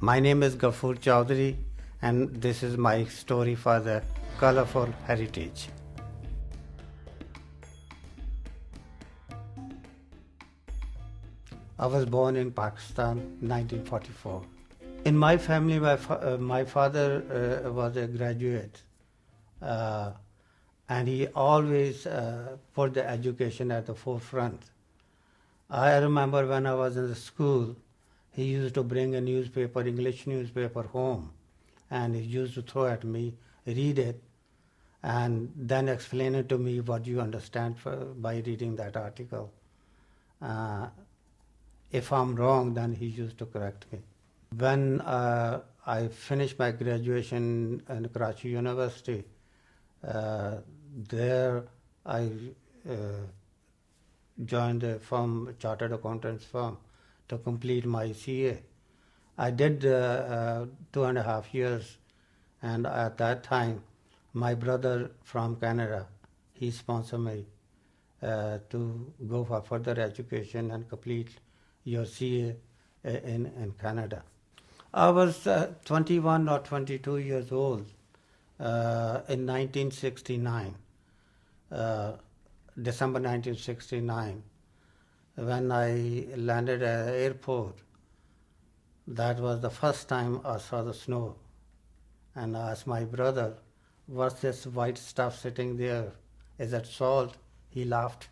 My name is Ghafoor Chaudhery, and this is my story for the colorful heritage. I was born in Pakistan, 1944. In my family, my father was a graduate, uh, and he always put the education at the forefront. I remember when I was in the school, he used to bring a newspaper, English newspaper, home, and he used to throw at me, read it, and then explain it to me what you understand by reading that article. Uh, if I'm wrong, then he used to correct me. When I finished my graduation in Karachi University, there I joined a firm, chartered accountants firm, to complete my CA. I did 2.5 years, and at that time, my brother from Canada, he sponsored me to go for further education and complete your CA in Canada. I was 21 or 22 years old in 1969, December 1969, when I landed at the airport. That was the first time I saw the snow. And I asked my brother, what's this white stuff sitting there? Is that salt? He laughed.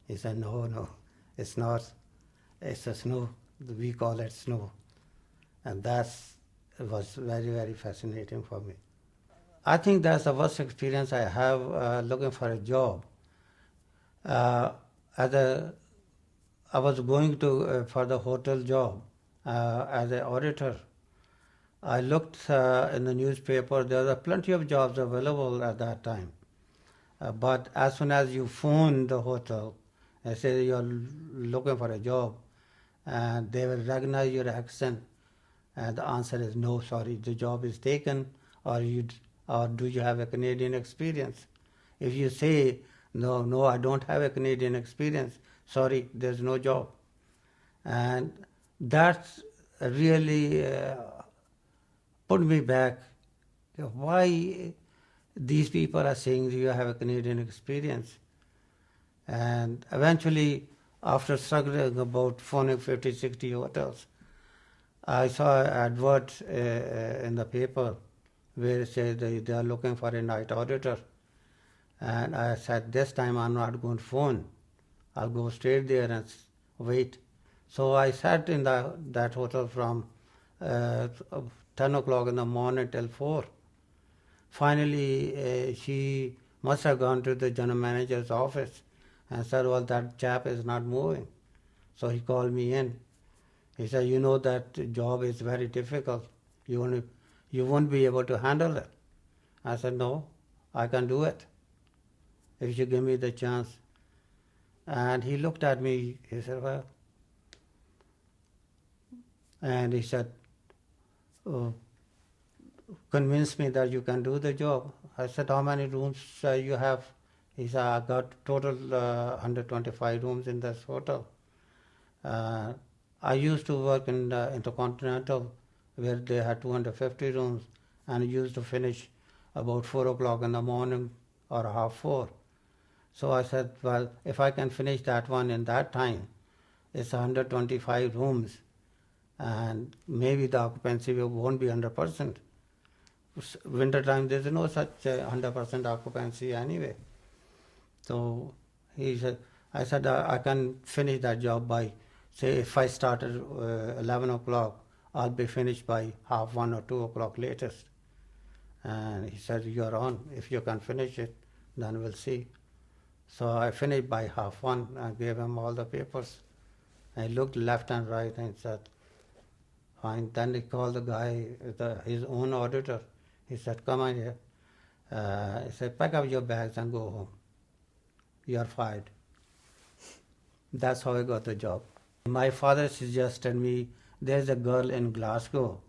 He said, no, it's not. It's a snow. We call it snow. And that was very, very fascinating for me. I think that's the worst experience I have looking for a job. I was going to for the hotel job as an auditor. I looked in the newspaper. There were plenty of jobs available at that time. But as soon as you phone the hotel and say you're looking for a job, and they will recognize your accent, and the answer is no, sorry, the job is taken, or do you have a Canadian experience? If you say no, I don't have a Canadian experience, sorry, there's no job. And that really put me back. Why these people are saying you have a Canadian experience? And eventually, after struggling about phoning 50, 60 hotels, I saw an advert in the paper where it said they are looking for a night auditor. And I said, this time I'm not going to phone. I'll go straight there and wait. So I sat in that hotel from 10 o'clock in the morning till 4. Finally, she must have gone to the general manager's office and said, well, that chap is not moving. So he called me in. He said, you know that job is very difficult. You won't be able to handle it. I said, no, I can do it if you give me the chance. And he looked at me, he said, well, and he said, oh, convince me that you can do the job. I said, how many rooms you have? He said, I got total 125 rooms in this hotel. I used to work in the Intercontinental, where they had 250 rooms, and used to finish about 4 o'clock in the morning or half 4. So I said, well, if I can finish that one in that time, it's 125 rooms, and maybe the occupancy won't be 100%. Winter time, there's no such 100% occupancy anyway. So I said, I can finish that job by, say, if I start at 11 o'clock, I'll be finished by half 1 or 2 o'clock latest. And he said, you're on. If you can finish it, then we'll see. So I finished by half 1 and gave him all the papers. I looked left and right and said, fine. Then he called the guy, his own auditor. He said, come on here. He said, pack up your bags and go home. You're fired. That's how I got the job. My father suggested me, there's a girl in Glasgow.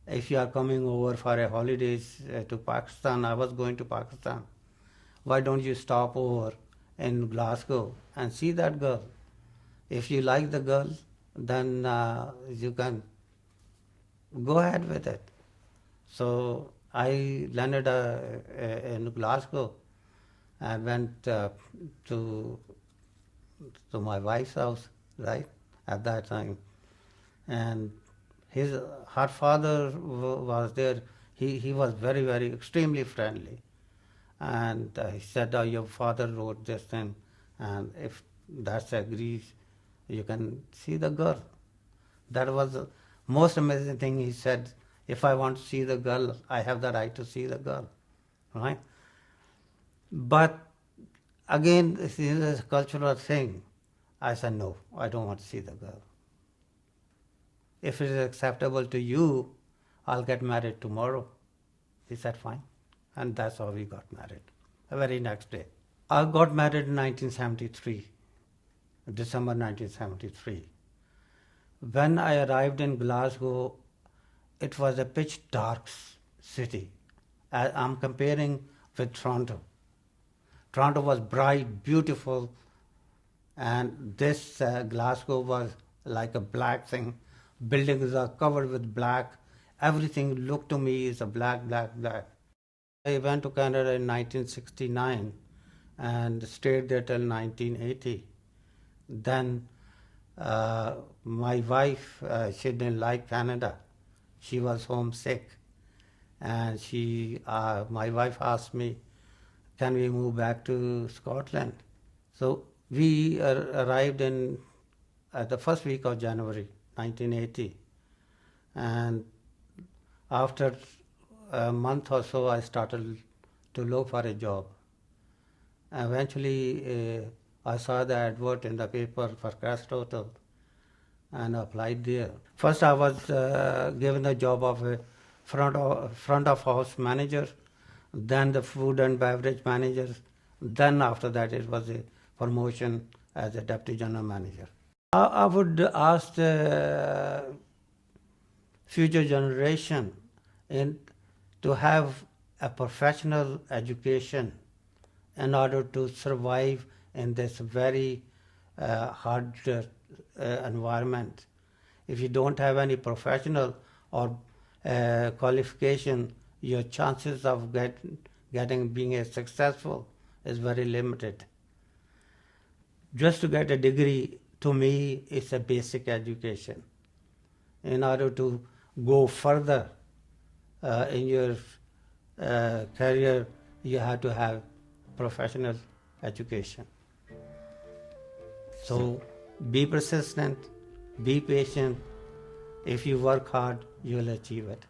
If you are coming over for a holidays to Pakistan, I was going to Pakistan. Why don't you stop over in Glasgow and see that girl? If you like the girl, then you can go ahead with it. So I landed in Glasgow and went to my wife's house, right, at that time. And her father was there. He was very, very extremely friendly. And he said, oh, your father wrote this thing, and if that agrees, you can see the girl. That was the most amazing thing. He said, if I want to see the girl, I have the right to see the girl, right? But again, this is a cultural thing. I said, no, I don't want to see the girl. If it is acceptable to you, I'll get married tomorrow. He said, fine. And that's how we got married, the very next day. I got married in 1973, December 1973. When I arrived in Glasgow, it was a pitch dark city. I'm comparing with Toronto. Toronto was bright, beautiful, and this Glasgow was like a black thing. Buildings are covered with black. Everything looked to me is a black, black, black. I went to Canada in 1969 and stayed there till 1980. Then my wife, she didn't like Canada. She was homesick. And my wife asked me, can we move back to Scotland? So we arrived in the first week of January 1980. And after a month or so, I started to look for a job. Eventually, I saw the advert in the paper for Crest Hotel and applied there. First, I was given the job of a front of house manager, then the food and beverage manager. Then after that, it was a promotion as a deputy general manager. I would ask the future generation to have a professional education in order to survive in this very hard environment. If you don't have any professional or qualification, your chances of being a successful is very limited. Just to get a degree, to me, is a basic education. In order to go further in your career, you have to have professional education. So be persistent, be patient. If you work hard, you will achieve it.